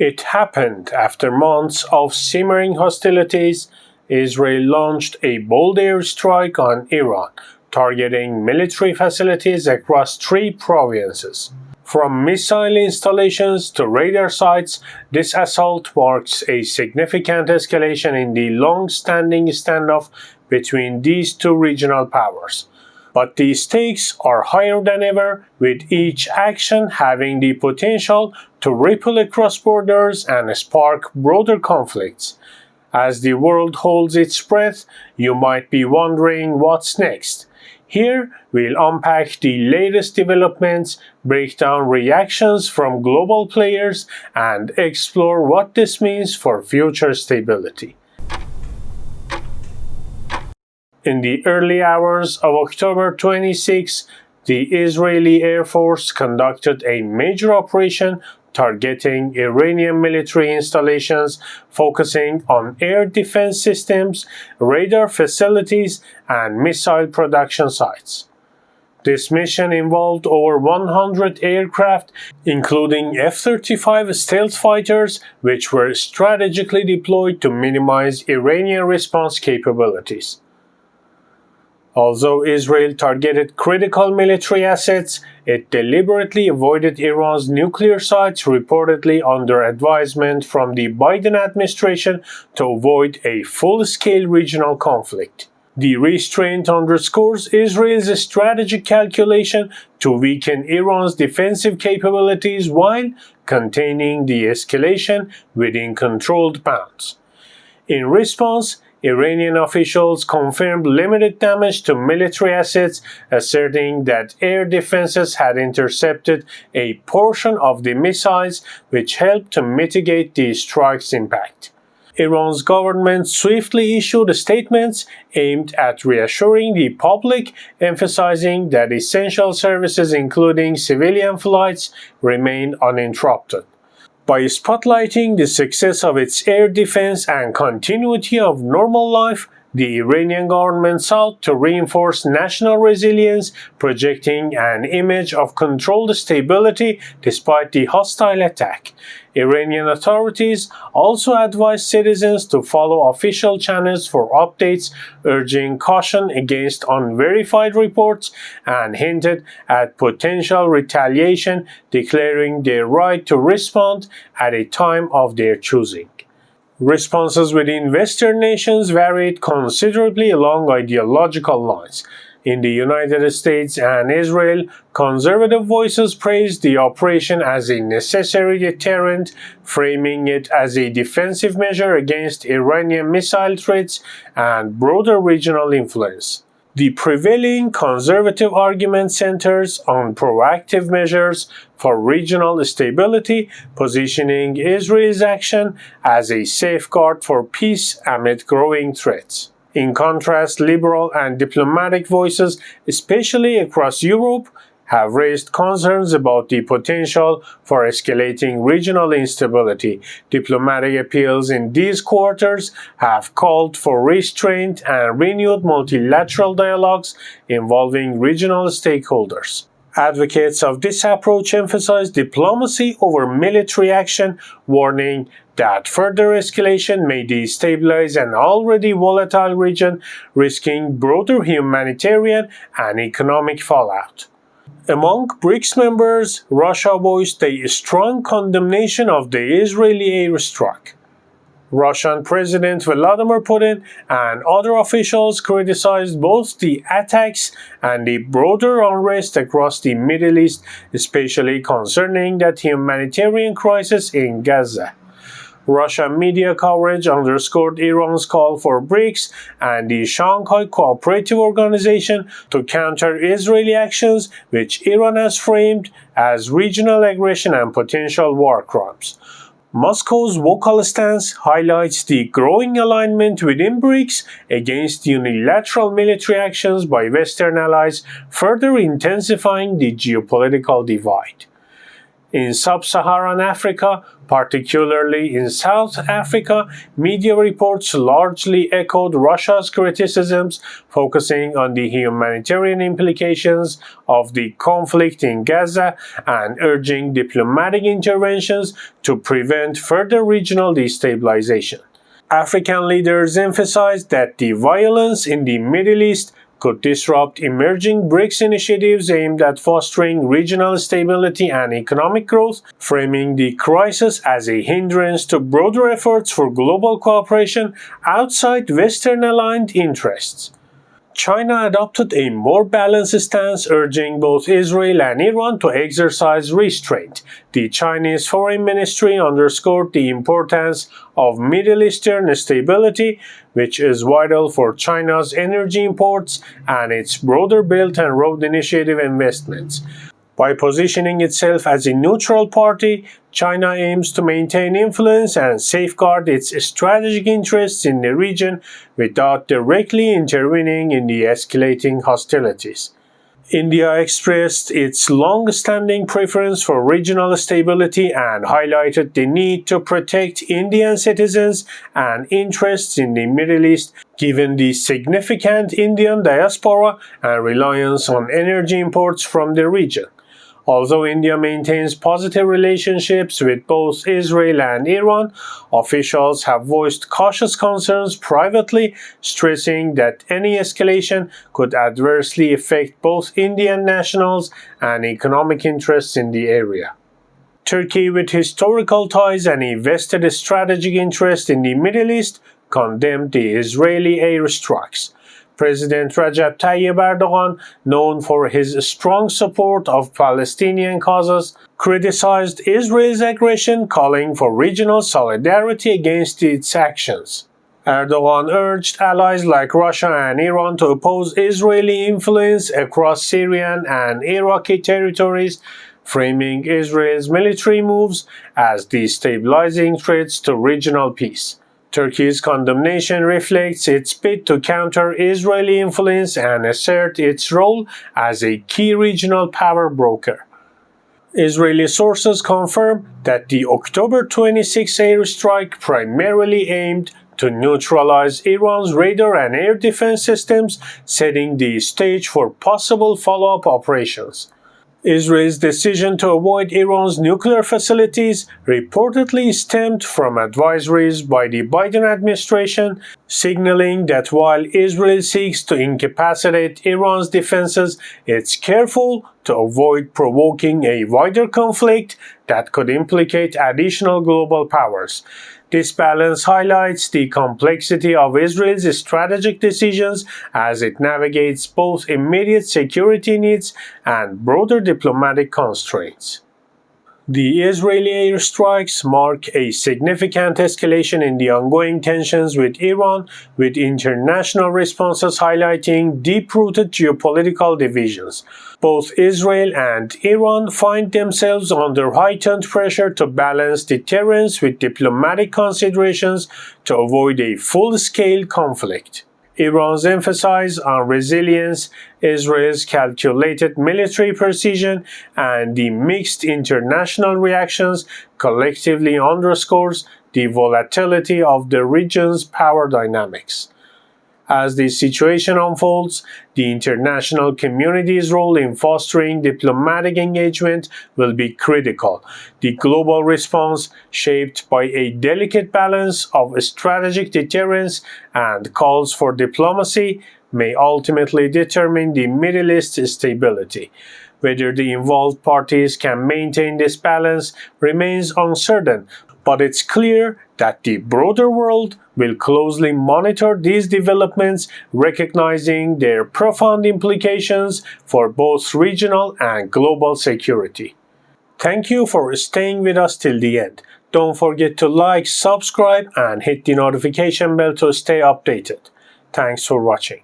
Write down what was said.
It happened after months of simmering hostilities. Israel launched a bold airstrike on Iran, targeting military facilities across 3 provinces. From missile installations to radar sites, this assault marks a significant escalation in the long-standing standoff between these 2 regional powers. But the stakes are higher than ever, with each action having the potential to ripple across borders and spark broader conflicts. As the world holds its breath, you might be wondering what's next. Here, we'll unpack the latest developments, break down reactions from global players, and explore what this means for future stability. In the early hours of October 26, the Israeli Air Force conducted a major operation targeting Iranian military installations, focusing on air defense systems, radar facilities, and missile production sites. This mission involved over 100 aircraft, including F-35 stealth fighters, which were strategically deployed to minimize Iranian response capabilities. Although Israel targeted critical military assets, it deliberately avoided Iran's nuclear sites, reportedly under advisement from the Biden administration to avoid a full-scale regional conflict. The restraint underscores Israel's strategic calculation to weaken Iran's defensive capabilities while containing the escalation within controlled bounds. In response, Iranian officials confirmed limited damage to military assets, asserting that air defenses had intercepted a portion of the missiles, which helped to mitigate the strike's impact. Iran's government swiftly issued statements aimed at reassuring the public, emphasizing that essential services including civilian flights remain uninterrupted. By spotlighting the success of its air defense and continuity of normal life, the Iranian government sought to reinforce national resilience, projecting an image of controlled stability despite the hostile attack. Iranian authorities also advised citizens to follow official channels for updates, urging caution against unverified reports, and hinted at potential retaliation, declaring their right to respond at a time of their choosing. Responses within Western nations varied considerably along ideological lines. In the United States and Israel, conservative voices praised the operation as a necessary deterrent, framing it as a defensive measure against Iranian missile threats and broader regional influence. The prevailing conservative argument centers on proactive measures for regional stability, positioning Israel's action as a safeguard for peace amid growing threats. In contrast, liberal and diplomatic voices, especially across Europe, have raised concerns about the potential for escalating regional instability. Diplomatic appeals in these quarters have called for restraint and renewed multilateral dialogues involving regional stakeholders. Advocates of this approach emphasize diplomacy over military action, warning that further escalation may destabilize an already volatile region, risking broader humanitarian and economic fallout. Among BRICS members, Russia voiced a strong condemnation of the Israeli airstrike. Russian President Vladimir Putin and other officials criticized both the attacks and the broader unrest across the Middle East, especially concerning the humanitarian crisis in Gaza. Russian media coverage underscored Iran's call for BRICS and the Shanghai Cooperative Organization to counter Israeli actions, which Iran has framed as regional aggression and potential war crimes. Moscow's vocal stance highlights the growing alignment within BRICS against unilateral military actions by Western allies, further intensifying the geopolitical divide. In sub-Saharan Africa, particularly in South Africa, media reports largely echoed Russia's criticisms, focusing on the humanitarian implications of the conflict in Gaza and urging diplomatic interventions to prevent further regional destabilization. African leaders emphasized that the violence in the Middle East could disrupt emerging BRICS initiatives aimed at fostering regional stability and economic growth, framing the crisis as a hindrance to broader efforts for global cooperation outside Western-aligned interests. China adopted a more balanced stance, urging both Israel and Iran to exercise restraint. The Chinese Foreign Ministry underscored the importance of Middle Eastern stability, which is vital for China's energy imports and its broader Belt and Road Initiative investments. By positioning itself as a neutral party, China aims to maintain influence and safeguard its strategic interests in the region without directly intervening in the escalating hostilities. India expressed its long-standing preference for regional stability and highlighted the need to protect Indian citizens and interests in the Middle East, given the significant Indian diaspora and reliance on energy imports from the region. Although India maintains positive relationships with both Israel and Iran, officials have voiced cautious concerns privately, stressing that any escalation could adversely affect both Indian nationals and economic interests in the area. Turkey, with historical ties and a vested strategic interest in the Middle East, condemned the Israeli airstrikes. President Recep Tayyip Erdogan, known for his strong support of Palestinian causes, criticized Israel's aggression, calling for regional solidarity against its actions. Erdogan urged allies like Russia and Iran to oppose Israeli influence across Syrian and Iraqi territories, framing Israel's military moves as destabilizing threats to regional peace. Turkey's condemnation reflects its bid to counter Israeli influence and assert its role as a key regional power broker. Israeli sources confirm that the October 26 airstrike primarily aimed to neutralize Iran's radar and air defense systems, setting the stage for possible follow-up operations. Israel's decision to avoid Iran's nuclear facilities reportedly stemmed from advisories by the Biden administration, signaling that while Israel seeks to incapacitate Iran's defenses, it's careful to avoid provoking a wider conflict that could implicate additional global powers. This balance highlights the complexity of Israel's strategic decisions as it navigates both immediate security needs and broader diplomatic constraints. The Israeli airstrikes mark a significant escalation in the ongoing tensions with Iran, with international responses highlighting deep-rooted geopolitical divisions. Both Israel and Iran find themselves under heightened pressure to balance deterrence with diplomatic considerations to avoid a full-scale conflict. Iran's emphasis on resilience, Israel's calculated military precision, and the mixed international reactions collectively underscores the volatility of the region's power dynamics. As the situation unfolds, the international community's role in fostering diplomatic engagement will be critical. The global response, shaped by a delicate balance of strategic deterrence and calls for diplomacy, may ultimately determine the Middle East stability. Whether the involved parties can maintain this balance remains uncertain, but it's clear that the broader world will closely monitor these developments, recognizing their profound implications for both regional and global security. Thank you for staying with us till the end. Don't forget to like, subscribe, and hit the notification bell to stay updated. Thanks for watching.